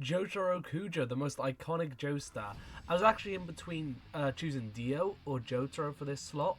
Jotaro Kujo, the most iconic Joestar. I was actually in between choosing Dio or Jotaro for this slot,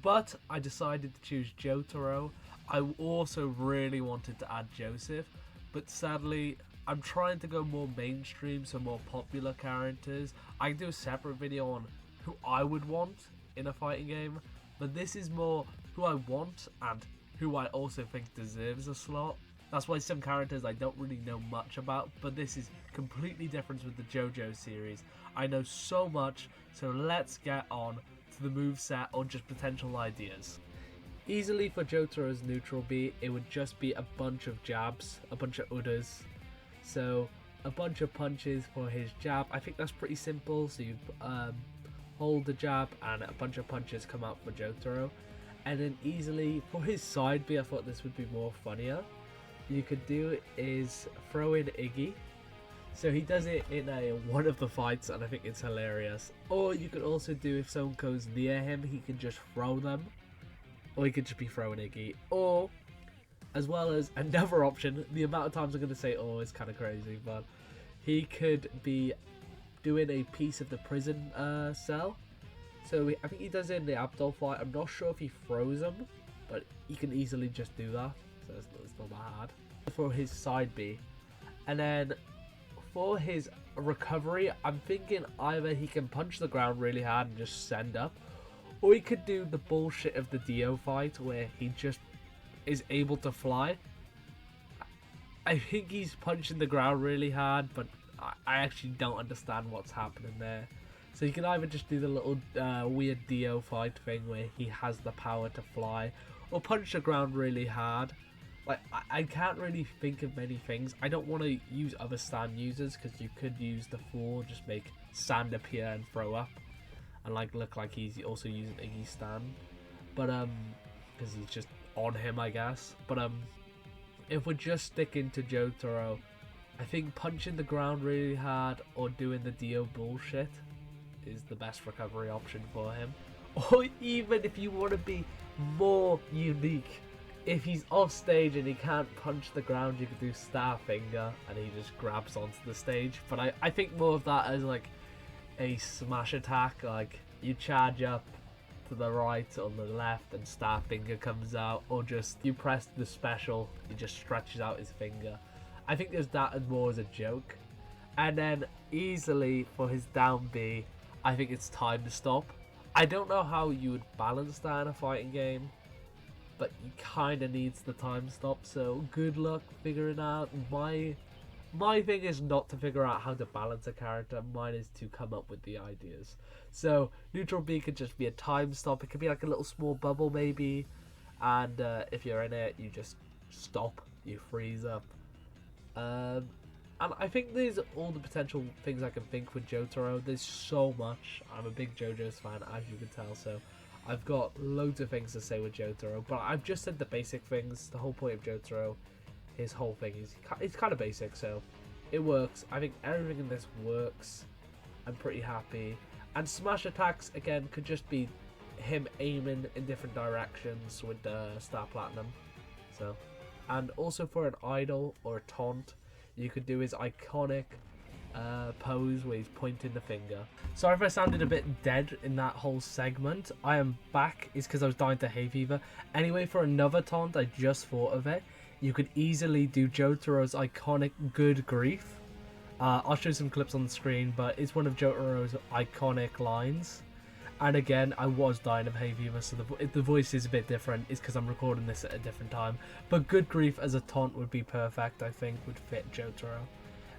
but I decided to choose Jotaro. I also really wanted to add Joseph, but sadly, I'm trying to go more mainstream, so more popular characters. I can do a separate video on who I would want in a fighting game, but this is more who I want and who I also think deserves a slot. That's why some characters I don't really know much about, but this is completely different with the JoJo series. I know so much, so let's get on to the moveset or just potential ideas. Easily for Jotaro's neutral B, it would just be a bunch of jabs, a bunch of udders. So a bunch of punches for his jab. I think that's pretty simple. So you hold the jab and a bunch of punches come out for Jotaro. And then easily for his side B, I thought this would be more funnier. You could do is throw in Iggy. So he does it in one of the fights and I think it's hilarious. Or you could also do, if someone goes near him, he can just throw them. Or he could just be throwing Iggy. Or, as well as another option, the amount of times I'm going to say oh is kind of crazy, but he could be doing a piece of the prison cell. So I think he does it in the Abdul fight. I'm not sure if he throws them, but he can easily just do that. So it's not that hard. For his side B. And then for his recovery, I'm thinking either he can punch the ground really hard and just send up, or he could do the bullshit of the Dio fight where he just is able to fly. I think he's punching the ground really hard, but I actually don't understand what's happening there. So you can either just do the little weird Dio fight thing where he has the power to fly, or punch the ground really hard. Like, I can't really think of many things. I don't want to use other stand users because you could use the four, just make stand appear and throw up, and like look like he's also using Iggy's stand. But because he's just on him, I guess. But if we're just sticking to Jotaro, I think punching the ground really hard or doing the Dio bullshit is the best recovery option for him. Or even if you want to be more unique, if he's off stage and he can't punch the ground, you could do star finger and he just grabs onto the stage. But I think more of that as like a smash attack, like you charge up to the right or the left and star finger comes out, or just you press the special, he just stretches out his finger. I think there's that and more as a joke. And then easily for his down B, I think it's time to stop. I don't know how you would balance that in a fighting game, but he kind of needs the time stop, so good luck figuring out. My thing is not to figure out how to balance a character, mine is to come up with the ideas. So neutral B could just be a time stop, it could be like a little small bubble maybe, and if you're in it, you just stop, you freeze up. And I think there's all the potential things I can think with Jotaro. There's so much. I'm a big JoJo's fan, as you can tell, so I've got loads of things to say with Jotaro, but I've just said the basic things. The whole point of Jotaro, his whole thing is it's kind of basic, so it works. I think everything in this works. I'm pretty happy. And smash attacks again could just be him aiming in different directions with the Star Platinum. So, and also for an idol or a taunt, you could do his iconic pose where he's pointing the finger. Sorry if I sounded a bit dead in that whole segment. I am back. It's because I was dying to hay fever. Anyway, for another taunt, I just thought of it. You could easily do Jotaro's iconic good grief. I'll show some clips on the screen, but it's one of Jotaro's iconic lines. And again, I was dying of hay fever, so the voice is a bit different. It's because I'm recording this at a different time. But good grief as a taunt would be perfect, I think, would fit Jotaro.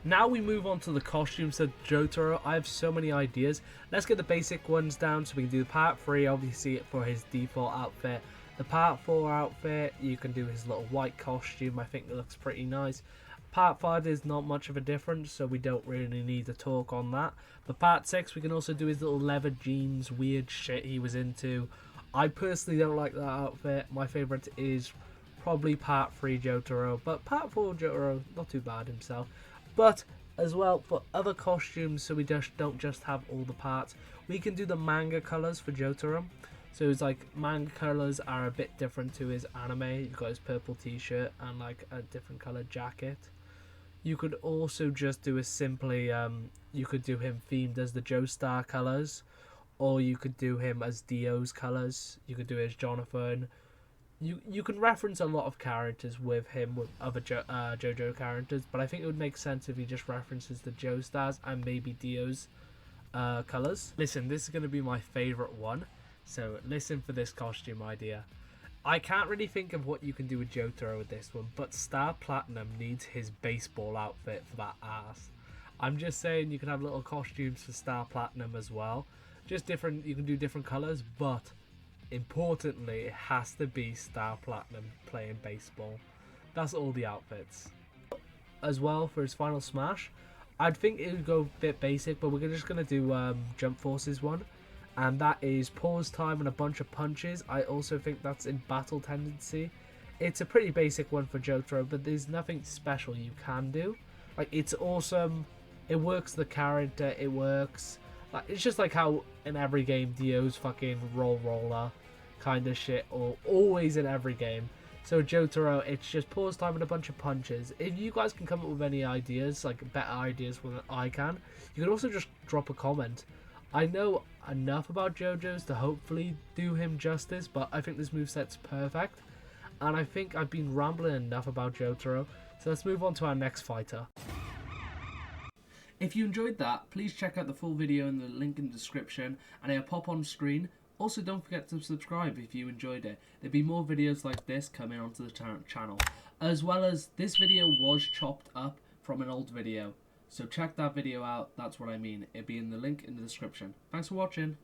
Now we move on to the costumes of Jotaro. I have so many ideas. Let's get the basic ones down so we can do the part 3, obviously, for his default outfit. The part 4 outfit, you can do his little white costume. I think it looks pretty nice. Part 5 is not much of a difference, so we don't really need to talk on that. But part 6, we can also do his little leather jeans, weird shit he was into. I personally don't like that outfit. My favourite is probably part 3 Jotaro, but part 4 Jotaro, not too bad himself. But as well, for other costumes, so we just don't just have all the parts, we can do the manga colours for Jotaro. So it's like manga colours are a bit different to his anime. You've got his purple t-shirt and like a different coloured jacket. You could also just do a simply, you could do him themed as the Joestar colours, or you could do him as Dio's colours. You could do it as Jonathan. You can reference a lot of characters with him, with other JoJo characters, but I think it would make sense if he just references the Joestars and maybe Dio's colours. Listen, this is going to be my favourite one, so listen for this costume idea. I can't really think of what you can do with Jotaro with this one, but Star Platinum needs his baseball outfit for that ass. I'm just saying you can have little costumes for Star Platinum as well. Just different, you can do different colours, but importantly, it has to be Star Platinum playing baseball. That's all the outfits. As well, for his final smash, I'd think it would go a bit basic, but we're just going to do Jump Forces one. And that is pause time and a bunch of punches. I also think that's in battle tendency. It's a pretty basic one for Jotaro, but there's nothing special you can do. Like, it's awesome. It works the character. It works. Like, it's just like how in every game Dio's fucking roller kind of shit, or always in every game. So Jotaro, it's just pause time and a bunch of punches. If you guys can come up with any ideas, like better ideas than I can, you can also just drop a comment. I know enough about JoJo's to hopefully do him justice, but I think this moveset's perfect. And I think I've been rambling enough about Jotaro, so let's move on to our next fighter. If you enjoyed that, please check out the full video in the link in the description, and it'll pop on screen. Also, don't forget to subscribe if you enjoyed it. There'll be more videos like this coming onto the channel. As well as, this video was chopped up from an old video. So check that video out, that's what I mean. It'll be in the link in the description. Thanks for watching.